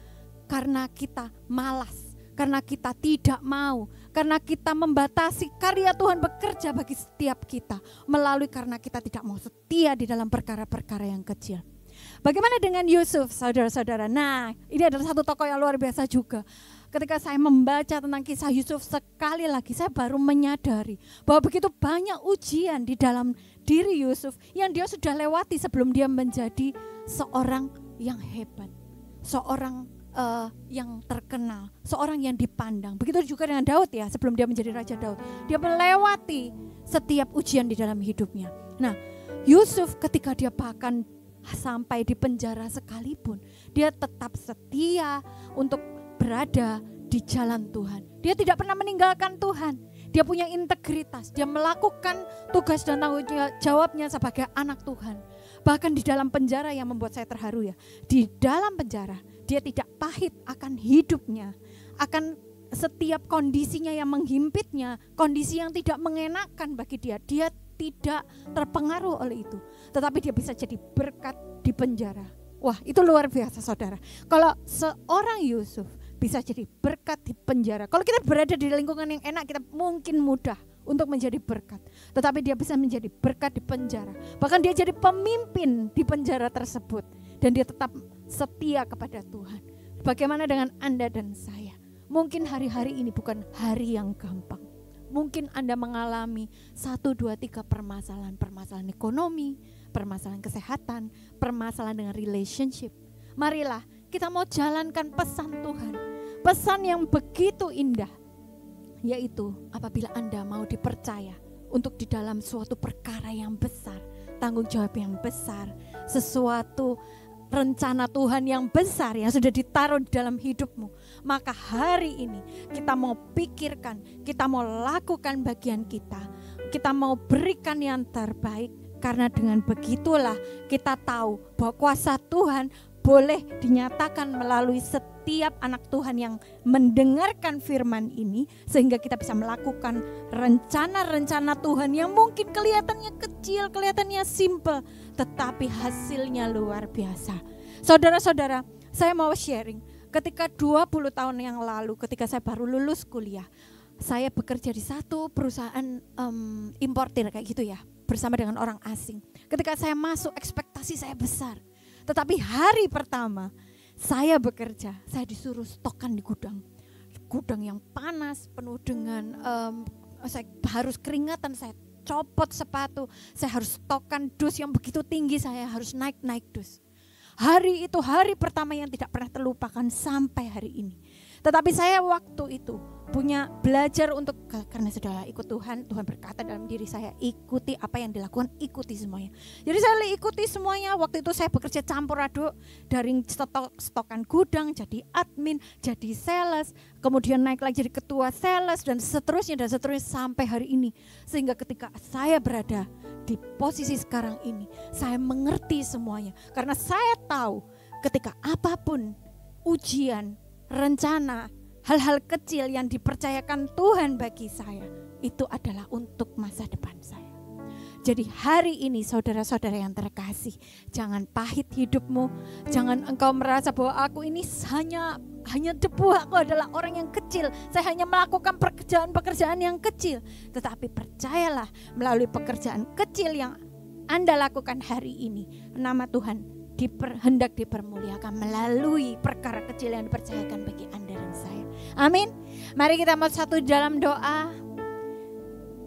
karena kita malas, karena kita tidak mau, karena kita membatasi karya Tuhan bekerja bagi setiap kita melalui karena kita tidak mau setia di dalam perkara-perkara yang kecil. Bagaimana dengan Yusuf, saudara-saudara? Nah, ini adalah satu tokoh yang luar biasa juga. Ketika saya membaca tentang kisah Yusuf, sekali lagi saya baru menyadari bahwa begitu banyak ujian di dalam diri Yusuf yang dia sudah lewati sebelum dia menjadi seorang yang hebat, seorang yang terkenal, seorang yang dipandang. Begitu juga dengan Daud ya, sebelum dia menjadi Raja Daud, dia melewati setiap ujian di dalam hidupnya. Nah, Yusuf ketika dia bahkan sampai di penjara sekalipun, dia tetap setia untuk berada di jalan Tuhan. Dia tidak pernah meninggalkan Tuhan. Dia punya integritas, dia melakukan tugas dan tanggung jawabnya sebagai anak Tuhan. Bahkan di dalam penjara yang membuat saya terharu ya, di dalam penjara dia tidak pahit akan hidupnya, akan setiap kondisinya yang menghimpitnya, kondisi yang tidak mengenakan bagi dia. Dia tidak terpengaruh oleh itu, tetapi dia bisa jadi berkat di penjara. Wah, itu luar biasa saudara. Kalau seorang Yusuf bisa jadi berkat di penjara, kalau kita berada di lingkungan yang enak, kita mungkin mudah untuk menjadi berkat, tetapi dia bisa menjadi berkat di penjara. Bahkan dia jadi pemimpin di penjara tersebut, dan dia tetap setia kepada Tuhan. Bagaimana dengan Anda dan saya? Mungkin hari-hari ini bukan hari yang gampang. Mungkin Anda mengalami 1, 2, 3 permasalahan ekonomi, permasalahan kesehatan, permasalahan dengan relationship. Marilah kita mau jalankan pesan Tuhan, pesan yang begitu indah, yaitu apabila Anda mau dipercaya untuk di dalam suatu perkara yang besar, tanggung jawab yang besar, sesuatu rencana Tuhan yang besar yang sudah ditaruh di dalam hidupmu, maka hari ini kita mau pikirkan, kita mau lakukan bagian kita mau berikan yang terbaik, karena dengan begitulah kita tahu bahwa kuasa Tuhan boleh dinyatakan melalui setiap anak Tuhan yang mendengarkan firman ini, sehingga kita bisa melakukan rencana-rencana Tuhan yang mungkin kelihatannya kecil, kelihatannya simple, tetapi hasilnya luar biasa. Saudara-saudara, saya mau sharing, ketika 20 tahun yang lalu, ketika saya baru lulus kuliah, saya bekerja di satu perusahaan importir kayak gitu ya, bersama dengan orang asing. Ketika saya masuk, ekspektasi saya besar. Tetapi hari pertama saya bekerja, saya disuruh stokkan di gudang yang panas, penuh dengan saya harus keringatan, saya copot sepatu, saya harus stokkan dus yang begitu tinggi, saya harus naik dus. Hari itu hari pertama yang tidak pernah terlupakan sampai hari ini. Tetapi saya waktu itu punya belajar untuk, karena sudah ikut Tuhan, Tuhan berkata dalam diri saya, ikuti apa yang dilakukan, ikuti semuanya. Jadi saya ikuti semuanya. Waktu itu saya bekerja campur aduk dari stokan gudang, jadi admin, jadi sales, kemudian naik lagi jadi ketua sales, dan seterusnya sampai hari ini. Sehingga ketika saya berada di posisi sekarang ini, saya mengerti semuanya. Karena saya tahu ketika apapun ujian, rencana, hal-hal kecil yang dipercayakan Tuhan bagi saya, itu adalah untuk masa depan saya. Jadi hari ini saudara-saudara yang terkasih, jangan pahit hidupmu, jangan engkau merasa bahwa aku ini hanya debu, aku adalah orang yang kecil, saya hanya melakukan pekerjaan-pekerjaan yang kecil. Tetapi percayalah, melalui pekerjaan kecil yang Anda lakukan hari ini, nama Tuhan hendak dipermuliakan melalui perkara kecil yang dipercayakan bagi Anda dan saya. Amin. Mari kita mau satu dalam doa.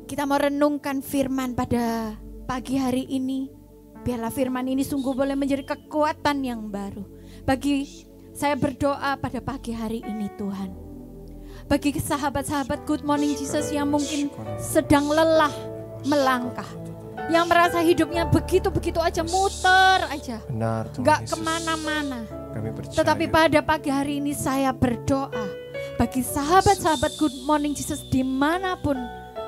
Kita mau renungkan firman pada pagi hari ini. Biarlah firman ini sungguh boleh menjadi kekuatan yang baru. Bagi saya berdoa pada pagi hari ini Tuhan. Bagi sahabat-sahabat Good Morning Jesus yang mungkin sedang lelah melangkah. Yang merasa hidupnya begitu-begitu aja, muter aja. Benar, gak kemana-mana. Tetapi percaya. pada pagi hari ini saya berdoa. Bagi sahabat-sahabat Good Morning Jesus dimanapun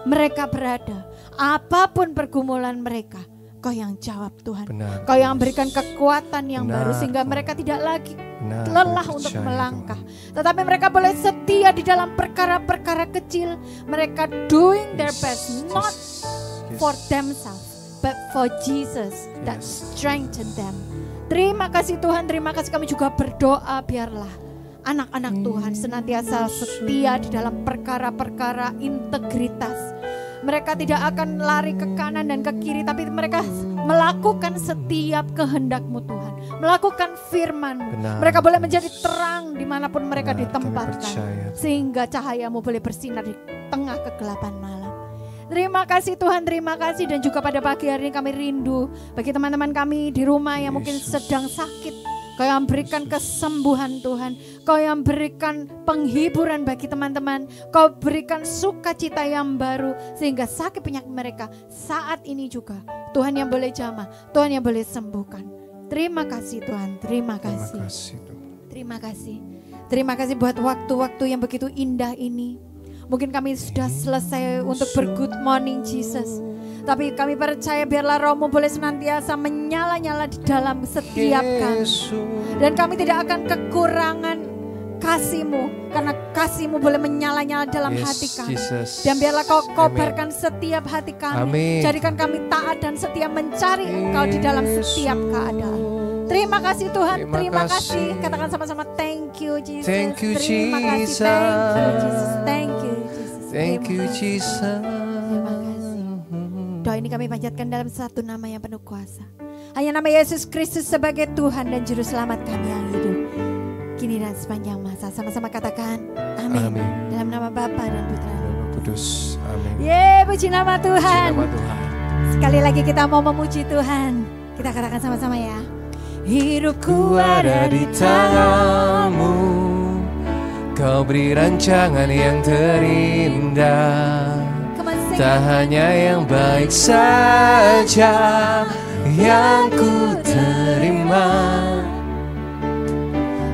mereka berada, apapun pergumulan mereka, Kau yang jawab Tuhan. Benar, Kau yang berikan kekuatan yang baru sehingga Tuhan. mereka tidak lagi Benar, lelah untuk melangkah. Tetapi mereka boleh setia di dalam perkara-perkara kecil. Mereka doing their best, not for themselves, but for Jesus that strengthen them. Terima kasih Tuhan, terima kasih. Kami juga berdoa biarlah anak-anak Tuhan senantiasa setia di dalam perkara-perkara integritas. Mereka tidak akan lari ke kanan dan ke kiri, tapi mereka melakukan setiap kehendak-Mu Tuhan, melakukan firman-Mu. Mereka boleh menjadi terang dimanapun mereka ditempatkan, sehingga cahaya-Mu boleh bersinar di tengah kegelapan malam. Terima kasih Tuhan, terima kasih. Dan juga pada pagi hari ini kami rindu bagi teman-teman kami di rumah yang mungkin sedang sakit. Kau yang berikan kesembuhan Tuhan, Kau yang berikan penghiburan bagi teman-teman, Kau berikan sukacita yang baru sehingga sakit penyakit mereka saat ini juga Tuhan yang boleh jamah, Tuhan yang boleh sembuhkan. Terima kasih Tuhan, terima kasih. Terima kasih. Terima kasih buat waktu-waktu yang begitu indah ini. Mungkin kami sudah selesai untuk ber-Good Morning Jesus. Tapi kami percaya biarlah Roh-Mu boleh senantiasa menyala-nyala di dalam setiap kami. Dan kami tidak akan kekurangan kasih-Mu, karena kasih-Mu boleh menyala-nyala dalam hati kami. Dan biarlah Kau kobarkan setiap hati kami. Jadikan kami taat dan setia mencari Engkau di dalam setiap keadaan. Terima kasih Tuhan, terima kasih. Katakan sama-sama thank you Jesus. Thank you Terima kasih, Jesus. thank you Jesus. Thank you Jesus. Thank you Jesus. Terima kasih. Doa ini kami panjatkan dalam satu nama yang penuh kuasa. Hanya nama Yesus Kristus sebagai Tuhan dan Juru Selamat kami yang hidup kini dan sepanjang masa. Sama-sama katakan amin. Dalam nama Bapa dan Putra dan Roh Kudus. Amin. Puji nama Tuhan. Puji nama Tuhan. Sekali lagi kita mau memuji Tuhan. Kita katakan sama-sama ya. Hidupku ada di tangan-Mu, Kau beri rancangan yang terindah. Tak hanya yang baik saja yang ku terima,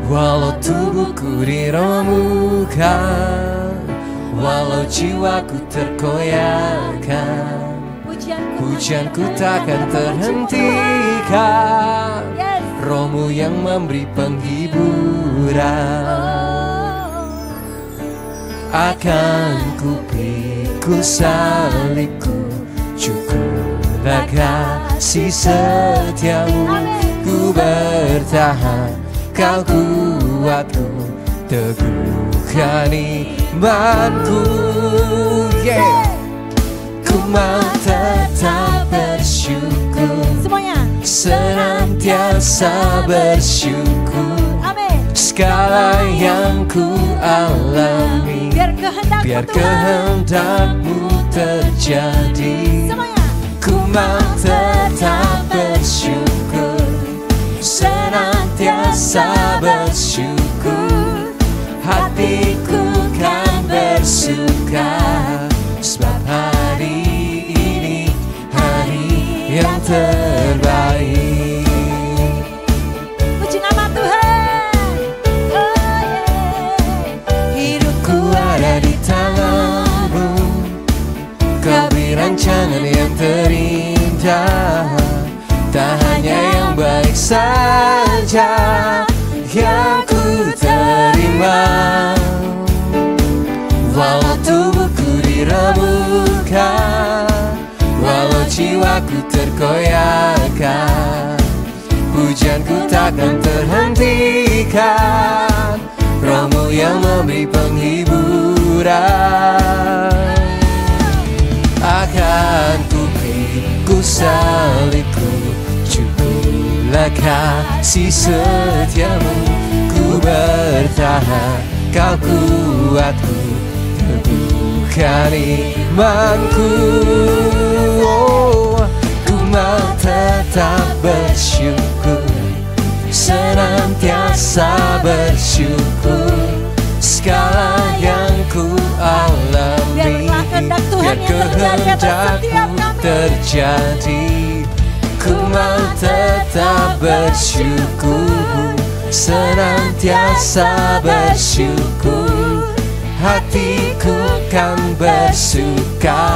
walau tubuhku diremukkan, walau jiwaku terkoyakkan, pujianku takkan terhentikan. Roh-Mu yang memberi penghiburan, akan ku pikul salibku, cukuplah kasih setiamu. Ku bertahan, Kau kuatku, teguhkan imanku. Ku mau tetap bersyukur, semuanya senantiasa bersyukur. Segala yang ku alami, biar kehendak-Mu terjadi. Ku mau tetap bersyukur, senantiasa bersyukur. Hatiku kan bersuka, sebab hari ini hari yang terbaik. Puji nama Tuhan. Hidupku ada di tangan-Mu, Kau beri rancangan yang terindah. Tak hanya yang baik saja yang ku terima, walau tubuhku diremukkan, walau jiwaku terkoyakkan. Pujianku takkan terhentikan, Roh-Mu yang memberi penghiburan. Akan ku pikul salibku, cukuplah kasih setiamu. Ku bertahan, kau kuatku, teguhkan imanku. Ku mau tetap bersyukur, senantiasa bersyukur. Segala yang ku alami, biar kehendakmu terjadi. Ku mau tetap bersyukur, senantiasa bersyukur. Hatiku kan bersuka,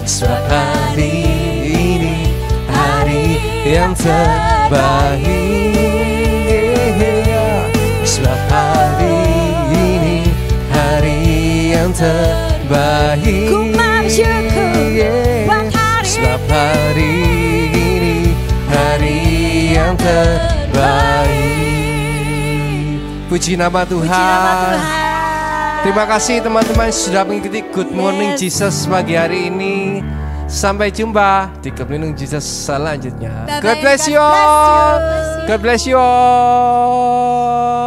sebab hari ini hari yang terbaik. Sebab hari ini hari yang terbaik. Ku bersyukur buat hari sebab hari ini hari yang terbaik. Puji nama Tuhan. Terima kasih teman-teman sudah mengikuti Good Morning Jesus pagi hari ini. Sampai jumpa di Good Morning Jesus selanjutnya. God bless you all. God bless you all.